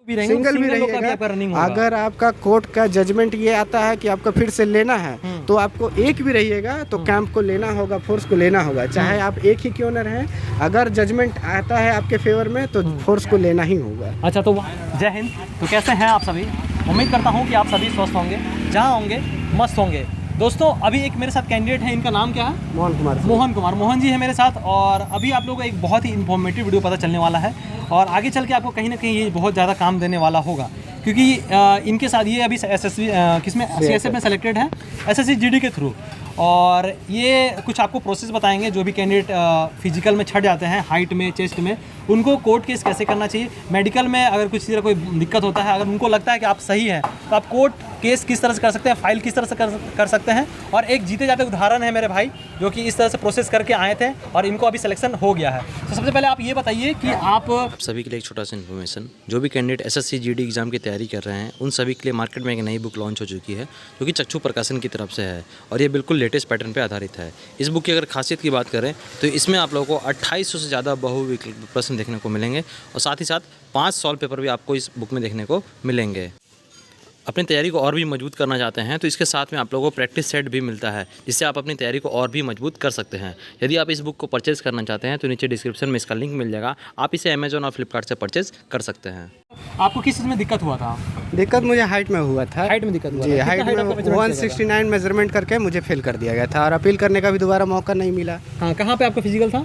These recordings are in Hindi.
सिंगल भी रहेगा। अगर आपका कोर्ट का जजमेंट ये आता है कि आपको फिर से लेना है तो आपको एक भी रहिएगा तो कैंप को लेना होगा, फोर्स को लेना होगा, चाहे आप एक ही क्यों न रहें। अगर जजमेंट आता है आपके फेवर में तो फोर्स को लेना ही होगा। अच्छा, तो जय हिंद। तो कैसे हैं आप सभी? उम्मीद करता हूँ कि आप सभी स्वस्थ होंगे, जहाँ होंगे मस्त होंगे। दोस्तों, अभी एक मेरे साथ कैंडिडेट है, इनका नाम क्या है? मोहन कुमार। मोहन जी है मेरे साथ, और अभी आप लोगों को एक बहुत ही इन्फॉर्मेटिव वीडियो पता चलने वाला है, और आगे चल के आपको कहीं ना कहीं ये बहुत ज़्यादा काम देने वाला होगा, क्योंकि इनके साथ ये अभी एसएससी किसमें सीएसएफ में सेलेक्टेड है, एसएससी जीडी के थ्रू। और ये कुछ आपको प्रोसेस बताएंगे, जो भी कैंडिडेट फिजिकल में छट जाते हैं, हाइट में, चेस्ट में, उनको कोर्ट केस कैसे करना चाहिए, मेडिकल में अगर कुछ तरह कोई दिक्कत होता है, अगर उनको लगता है कि आप सही हैं तो आप कोर्ट केस किस तरह से कर सकते हैं, फाइल किस तरह से कर सकते हैं। और एक जीते जाते उदाहरण है मेरे भाई, जो कि इस तरह से प्रोसेस करके आए थे और इनको अभी सिलेक्शन हो गया है। तो सबसे पहले आप ये बताइए कि आप सभी के लिए एक छोटा सा इन्फॉर्मेशन, जो भी कैंडिडेट एसएससी जीडी एग्जाम की तैयारी कर रहे हैं उन सभी के लिए मार्केट में एक नई बुक लॉन्च हो चुकी है, जो कि चक्षु प्रकाशन की तरफ से है, और ये बिल्कुल लेटेस्ट पैटर्न पर आधारित है। इस बुक की अगर खासियत की बात करें तो इसमें आप लोगों को 2800 से ज़्यादा बहुविकल्प प्रश्न देखने को मिलेंगे, और साथ ही साथ 5 सॉल्व पेपर भी आपको इस बुक में देखने को मिलेंगे। अपनी तैयारी को और भी मजबूत करना चाहते हैं तो इसके साथ में आप लोगों को प्रैक्टिस सेट भी मिलता है, जिससे आप अपनी तैयारी को और भी मजबूत कर सकते हैं। यदि आप इस बुक को परचेज़ करना चाहते हैं तो नीचे डिस्क्रिप्शन में इसका लिंक मिल जाएगा, आप इसे अमेजॉन और फ्लिपकार्ट से परचेज़ कर सकते हैं। आपको किस चीज़ में दिक्कत हुआ था? दिक्कत मुझे हाइट में हुआ था। हाइट में दिक्कत हुआ जी, था? हाइट में 169 मेजरमेंट करके मुझे फेल कर दिया गया था, और अपील करने का भी दोबारा मौका नहीं मिला। हाँ, कहाँ पे आपका फिजिकल था?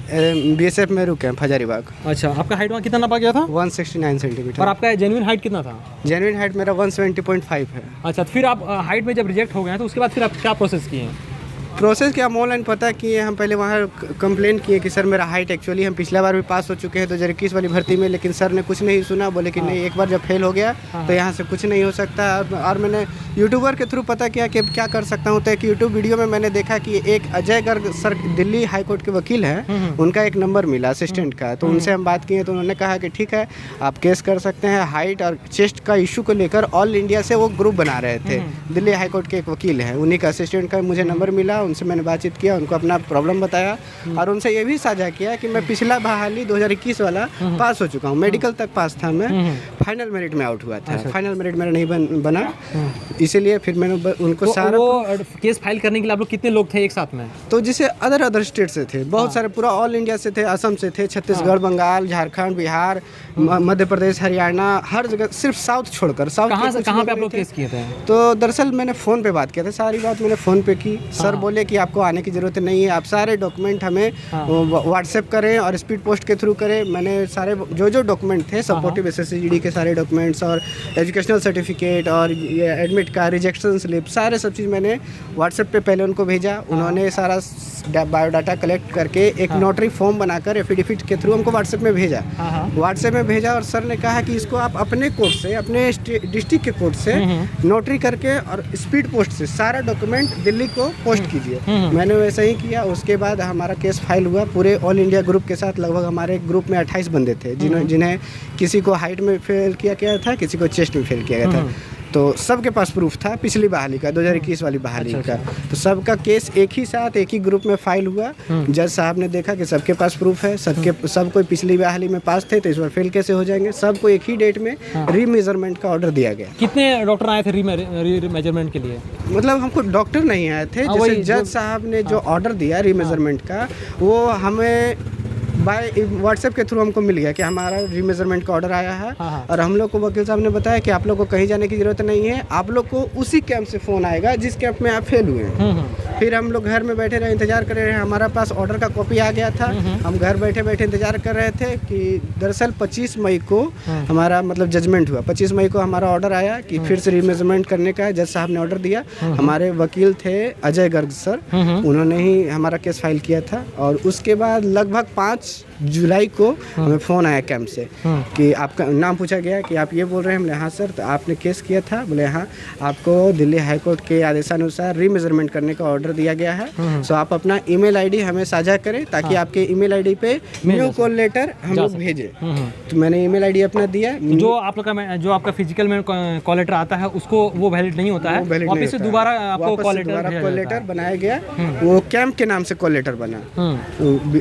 बीएसएफ में रुके हजारीबाग। अच्छा, आपका हाइट वहाँ कितना नापा गया था? 169 सेंटीमीटर। और आपका जेन्युइन हाइट कितना था? जेन्युइन हाइट मेरा 170.5 है। अच्छा, फिर आप हाइट में जब रिजेक्ट हो गए हैं तो उसके बाद फिर आप क्या प्रोसेस किए हैं? प्रोसेस क्या, हम ऑनलाइन पता किए, हम पहले वहाँ कंप्लेन किए कि सर मेरा हाइट एक्चुअली हम पिछला बार भी पास हो चुके हैं 2021 वाली भर्ती में, लेकिन सर ने कुछ नहीं सुना, बोले कि नहीं, एक बार जब फेल हो गया तो यहाँ से कुछ नहीं हो सकता। और मैंने यूट्यूबर के थ्रू पता किया कि क्या कर सकता हूँ, तो एक यूट्यूब वीडियो में मैंने देखा कि एक Ajay Garg sir Delhi high court के वकील हैं, उनका एक नंबर मिला असिस्टेंट का, तो उनसे हम बात किए तो उन्होंने कहा कि ठीक है आप केस कर सकते हैं। हाइट और चेस्ट का इशू को लेकर ऑल इंडिया से वो ग्रुप बना रहे थे, दिल्ली हाई कोर्ट के एक वकील हैं, उन्हीं का असिस्टेंट का मुझे नंबर मिला, उनसे मैंने बातचीत किया, उनको अपना प्रॉब्लम बताया, और उनसे ये भी साझा किया कि मैं पिछला बहाली 2021 वाला पास हो चुका हूँ, मेडिकल तक पास था मैं, फाइनल मेरिट में आउट हुआ था। फाइनल मेरिट मेरा नहीं बना, इसीलिए फिर मैंने उनको तो सारा वो केस फाइल करने के लिए आप लोग कितने लोग थे एक साथ में? तो जैसे अदर स्टेट से थे, बहुत सारे, पूरा ऑल इंडिया से थे, असम से थे, छत्तीसगढ़, बंगाल, झारखंड, बिहार, मध्य प्रदेश, हरियाणा, हर जगह, सिर्फ साउथ छोड़कर। साउथ कहाँ पे आप लोग केस किए थे? तो दरअसल मैंने फ़ोन पे बात किया था, सारी बात मैंने फ़ोन पे की। सर बोले कि आपको आने की ज़रूरत नहीं है, आप सारे डॉक्यूमेंट हमें व्हाट्सएप करें और स्पीड पोस्ट के थ्रू करें। मैंने सारे जो डॉक्यूमेंट थे सपोर्टिव एसएससी जीडी के सारे डॉक्यूमेंट्स और एजुकेशनल सर्टिफिकेट और ये एडमिट का रिजेक्शन स्लिप, सारे सब चीज़ मैंने व्हाट्सएप पे पहले उनको भेजा। उन्होंने सारा बायोडाटा कलेक्ट करके एक नोटरी फॉर्म बनाकर एफिडेविट के थ्रू हमको व्हाट्सएप में भेजा। व्हाट्सएप में भेजा और सर ने कहा कि इसको आप अपने कोर्ट से, अपने डिस्ट्रिक्ट के कोर्ट से नोटरी करके और स्पीड पोस्ट से सारा डॉक्यूमेंट दिल्ली को पोस्ट कीजिए। मैंने वैसे ही किया। उसके बाद हमारा केस फाइल हुआ पूरे ऑल इंडिया ग्रुप के साथ। लगभग हमारे ग्रुप में 28 बंदे थे, जिन्हें किसी को हाइट में फेल किया गया था, किसी को चेस्ट में फेल किया गया था। तो सबके पास प्रूफ था पिछली बहाली का, 2021 वाली बहाली का। तो सबका केस एक ही साथ एक ही ग्रुप में फाइल हुआ। जज साहब ने देखा कि सबके पास प्रूफ है, सब कोई पिछली बहाली में पास थे, तो इस बार फेल कैसे हो जाएंगे। सबको एक ही डेट में रीमेजरमेंट का ऑर्डर दिया गया। कितने डॉक्टर आए थे रीमेजरमेंट के लिए? मतलब हमको डॉक्टर नहीं आए थे, जैसे जज साहब ने जो ऑर्डर दिया रीमेजरमेंट का, वो हमें बाय व्हाट्सएप के थ्रू हमको मिल गया कि हमारा रीमेजरमेंट का ऑर्डर आया है। और हम लोग को वकील साहब ने बताया कि आप लोग को कहीं जाने की ज़रूरत नहीं है, आप लोग को उसी कैंप से फ़ोन आएगा जिस कैंप में आप फेल हुए हैं। फिर हम लोग घर में बैठे रहे, इंतज़ार कर रहे हैं। हमारा पास ऑर्डर का कॉपी आ गया था। हम घर बैठे बैठे इंतज़ार कर रहे थे कि दरअसल 25 मई को हमारा मतलब जजमेंट हुआ। 25 मई को हमारा ऑर्डर आया कि फिर से रीमेजरमेंट करने का है। जज साहब ने ऑर्डर दिया। हमारे वकील थे अजय गर्ग सर, उन्होंने ही हमारा केस फाइल किया था। और उसके बाद लगभग 5 जुलाई को हमें फ़ोन आया कैंप से कि आपका नाम पूछा गया कि आप ये बोल रहे हैं। हमने हाँ सर, तो आपने केस किया था? बोले हाँ, आपको दिल्ली हाई कोर्ट के आदेशानुसार रीमेजरमेंट करने का ऑर्डर दिया गया है। सो आप अपना ईमेल आईडी हमें साझा करें ताकि आपके ईमेल आईडी पे न्यू कॉल लेटर हम लोग भेजें। तो मैंने ईमेल आईडी अपना दिया। जो जो आपका फिजिकल में कॉल लेटर आता है उसको वो वैलिड नहीं होता है, वापस से दोबारा आपको कॉल लेटर बनाया गया। वो कैंप के नाम से कॉल लेटर बना,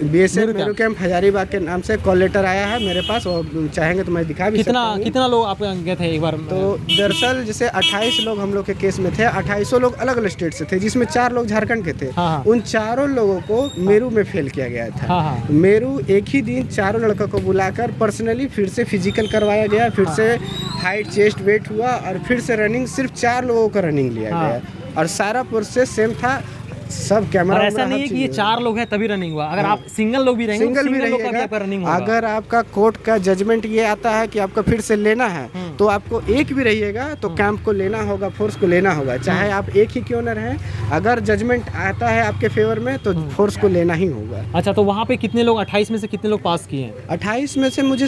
BSF मेरू कैंप हजारीबाग के नाम से कॉल लेटर आया है मेरे पास। और चाहेंगे तो मैं दिखा भी सकता हूं। कितना लोग आप गए थे एक बार? तो दरअसल जैसे 28 लोग हम लोग के केस में थे, 2800 लोग अलग अलग स्टेट से थे, जिसमें 4 लोग झारखंड के थे। उन चारों लोगों को मेरू में फेल किया गया था। मेरू एक ही दिन चारों लड़कों को बुलाकर पर्सनली फिर से फिजिकल करवाया गया, फिर से हाइट चेस्ट वेट हुआ और फिर से रनिंग, सिर्फ 4 लोगों का रनिंग लिया गया और सारा प्रोसेस सेम था। सब कैमरा, और ऐसा नहीं है कि ये 4 लोग हैं तभी रनिंग हुआ। अगर आप सिंगल लोग भी रहेंगे, सिंगल भी रहिएगा, रनिंग होगा। अगर आपका कोर्ट का जजमेंट ये आता है कि आपको फिर से लेना है तो आपको एक भी रहिएगा तो कैंप को लेना होगा, फोर्स को लेना होगा, चाहे आप एक ही क्यों न रहें। अगर जजमेंट आता है आपके फेवर में तो फोर्स को लेना ही होगा। अच्छा, तो वहाँ पे कितने लोग, 28 में से कितने लोग पास किए हैं? 28 में से मुझे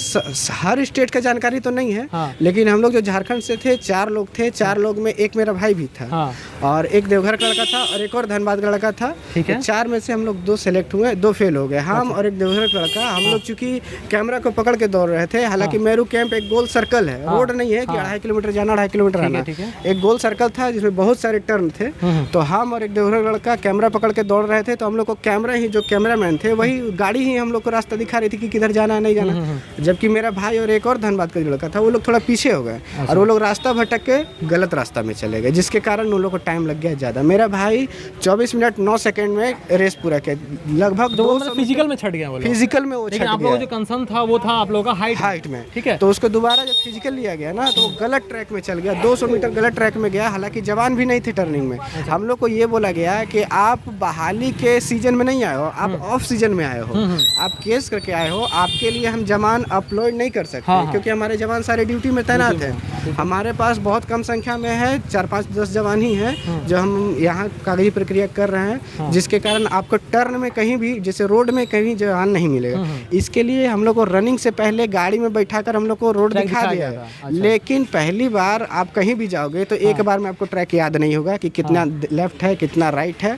हर स्टेट का जानकारी तो नहीं है, लेकिन हम लोग जो झारखंड से थे 4 लोग थे। 4 लोग में एक मेरा भाई भी था और एक देवघर का लड़का था और एक और धनबाद का लड़का था। तो 4 में से हम लोग 2 सेलेक्ट हुए, 2 फेल हो गए, हम और एक देवघर का लड़का। हम लोग चूंकि कैमरा को पकड़ के दौड़ रहे थे, हालांकि मेरू कैंप एक गोल सर्कल है, रोड नहीं है कि 2.5 किलोमीटर जाना 2.5 किलोमीटर आना, एक गोल सर्कल था जिसमें बहुत सारे टर्न थे। तो हम और एक देवघर का लड़का कैमरा पकड़ के दौड़ रहे थे। तो हम लोग को कैमरा ही, जो कैमरामैन थे वही गाड़ी ही हम लोग को रास्ता दिखा रही थी कि किधर जाना है नहीं जाना, जबकि मेरा भाई और एक और धनबाद का लड़का था वो लोग थोड़ा पीछे हो गए और वो लोग रास्ता भटक के गलत रास्ता में चले गए, जिसके कारण उन लोग को टाइम लग गया ज़्यादा। मेरा भाई 24 मिनट 9 सेकंड में रेस पूरा किया, लगभग 200 फिजिकल में छट गया वो, फिजिकल में वो छट गया। आप लोगों को जो कंसर्न था वो था आप लोगों का हाइट में, ठीक है। तो उसको दोबारा जब फिजिकल लिया गया ना तो वो गलत ट्रैक में चल गया, 200 मीटर गलत ट्रैक में गया, हालांकि जवान भी नहीं थे टर्निंग में। हम लोग को ये बोला गया कि आप बहाली के सीजन में नहीं आए हो, आप ऑफ सीजन में आए हो, आप केस करके आए हो, आपके लिए हम जवान अपलोड नहीं कर सकते क्योंकि हमारे जवान सारे ड्यूटी में तैनात हैं। हमारे पास बहुत कम संख्या में है, 4-5-10 जवान ही हैं जो हम यहाँ कागजी प्रक्रिया कर रहे हैं, जिसके कारण आपको टर्न में कहीं भी, जैसे रोड में कहीं जवान नहीं मिलेगा। इसके लिए हम लोग को रनिंग से पहले गाड़ी में बैठाकर हम लोग को रोड दिखा दिया है। लेकिन पहली बार आप कहीं भी जाओगे तो एक बार में आपको ट्रैक याद नहीं होगा कि कितना लेफ्ट है कितना राइट है।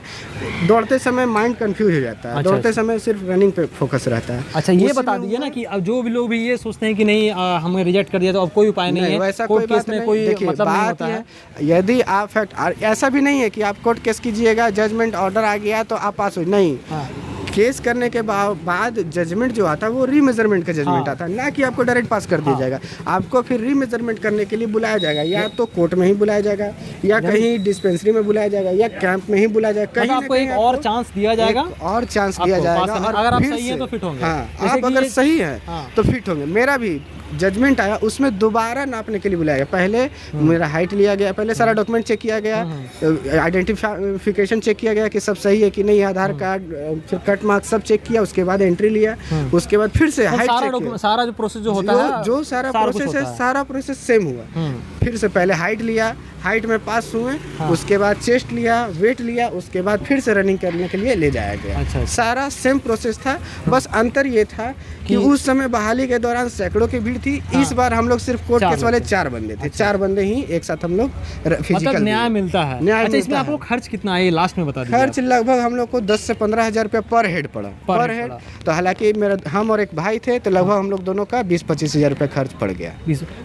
दौड़ते समय माइंड कंफ्यूज हो जाता है, दौड़ते समय सिर्फ रनिंग पे फोकस रहता है। अच्छा, ये बता दीजिए ना कि अब जो भी लोग भी ये सोचते हैं कि नहीं हमें रिजेक्ट कर दिया तो अब कोई उपाय नहीं है, वैसा कोई बात नहीं। देखिए बात है, यदि आप फैक्ट, ऐसा भी नहीं है कि आप कोर्ट केस कीजिएगा, जजमेंट ऑर्डर आ गया तो आप पास हो, नहीं। केस करने के बाद जजमेंट जो आता है वो रीमेजरमेंट का जजमेंट आता है, ना कि आपको डायरेक्ट पास कर दिया जाएगा। आपको फिर रीमेजरमेंट करने के लिए बुलाया जाएगा, या तो कोर्ट में ही बुलाया जाएगा, या कहीं डिस्पेंसरी में बुलाया जाएगा, या कैंप में ही बुलाया जाएगा। कहीं आपको एक और चांस दिया जाएगा, और चांस दिया जाएगा। और अगर आप सही हैं तो फिट होंगे। हाँ, आप अगर सही हैं तो फिट होंगे। मेरा भी जजमेंट आया, उसमें दोबारा नापने के लिए बुलाया गया। पहले मेरा हाइट लिया गया, पहले सारा डॉक्यूमेंट चेक किया गया, आइडेंटिफिकेशन चेक किया गया कि सब सही है कि नहीं, आधार कार्ड, फिर कट मार्क्स सब चेक किया, उसके बाद एंट्री लिया, उसके बाद फिर से हाइट चेक किया। सारा जो प्रोसेस जो होता है, जो सारा प्रोसेस है, सारा प्रोसेस सेम हुआ। फिर से पहले हाइट लिया, हाइट में पास हुए, उसके बाद चेस्ट लिया, वेट लिया, उसके बाद फिर से रनिंग करने के लिए ले जाया गया। अच्छा। सारा सेम प्रोसेस था, बस अंतर ये था कि उस समय बहाली के दौरान सैकड़ों की भीड़ थी। इस बार हम लोग सिर्फ कोर्ट केस वाले 4 बंदे थे, 4 बंदे ही एक साथ हम लोग फिजिकल न्याय मिलता है। अच्छा, इसमें आप लोग खर्च कितना है लास्ट में बता दीजिए। खर्च लगभग हम लोग को 10 से 15 हज़ार रुपया पर हेड पड़ा, पर हेड। तो हालांकि हम और एक भाई थे तो लगभग हम लोग दोनों का 20-25 हज़ार रुपया खर्च पड़ गया।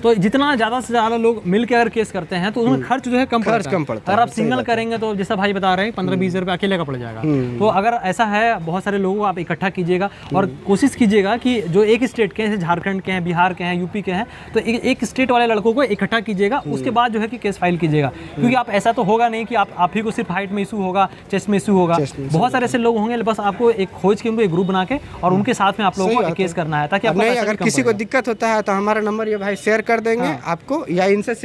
तो जितना ज़्यादा से ज़्यादा लोग मिलकर अगर केस करते हैं तो उसमें खर्च जो है कम पड़ता है। अगर आप सिंगल करेंगे तो जैसा भाई बता रहे हैं 15-20 रुपये अकेले का पड़ जाएगा। तो अगर ऐसा है, बहुत सारे लोगों को आप इकट्ठा कीजिएगा और कोशिश कीजिएगा कि जो एक स्टेट के हैं, जैसे झारखंड के हैं, बिहार के हैं, यूपी के हैं, तो एक स्टेट वाले लड़कों को इकट्ठा कीजिएगा, उसके बाद जो है कि केस फाइल कीजिएगा। क्योंकि आप ऐसा तो होगा नहीं कि आप ही को सिर्फ हाइट में इशू होगा, चेस्ट में इशू होगा, बहुत सारे ऐसे लोग होंगे। बस आपको एक खोज के उनको एक ग्रुप बना के और उनके साथ में आप लोगों को केस करना है, ताकि अगर किसी को दिक्कत होता है तो हमारा नंबर ये भाई शेयर कर देंगे आपको, या इनसे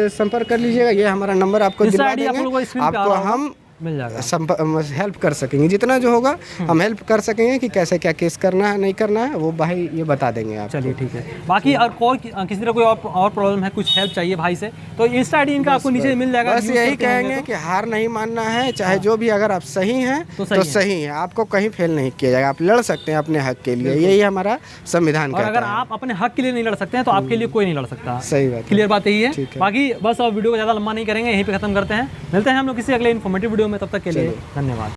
संपर्क कर लीजिएगा। ये हमारा नंबर आपको दिलवा देंगे, आपको हम मिल जाएगा, हेल्प कर सकेंगे, जितना जो होगा हम हेल्प कर सकेंगे कि कैसे क्या केस करना है नहीं करना है, वो भाई ये बता देंगे आप। चलिए ठीक है। बाकी और किसी तरह कोई और प्रॉब्लम है, कुछ हेल्प चाहिए भाई से, तो इंस्टा आईडी इनका आपको नीचे मिल जाएगा। बस यही कहेंगे कि हार नहीं मानना है, चाहे जो भी, अगर आप सही हैं तो सही है, आपको कहीं फेल नहीं किया जाएगा, आप लड़ सकते हैं अपने हक के लिए, यही हमारा संविधान कहता है। अगर आप अपने हक के लिए नहीं लड़ सकते हैं तो आपके लिए कोई नहीं लड़ सकता। सही बात, क्लियर बात यही है। बाकी बस अब वीडियो को ज़्यादा लंबा नहीं करेंगे, यहीं पे खत्म करते हैं। मिलते हैं हम लोग किसी अगले इन्फॉर्मेटिव वीडियो में, तब तक के लिए धन्यवाद।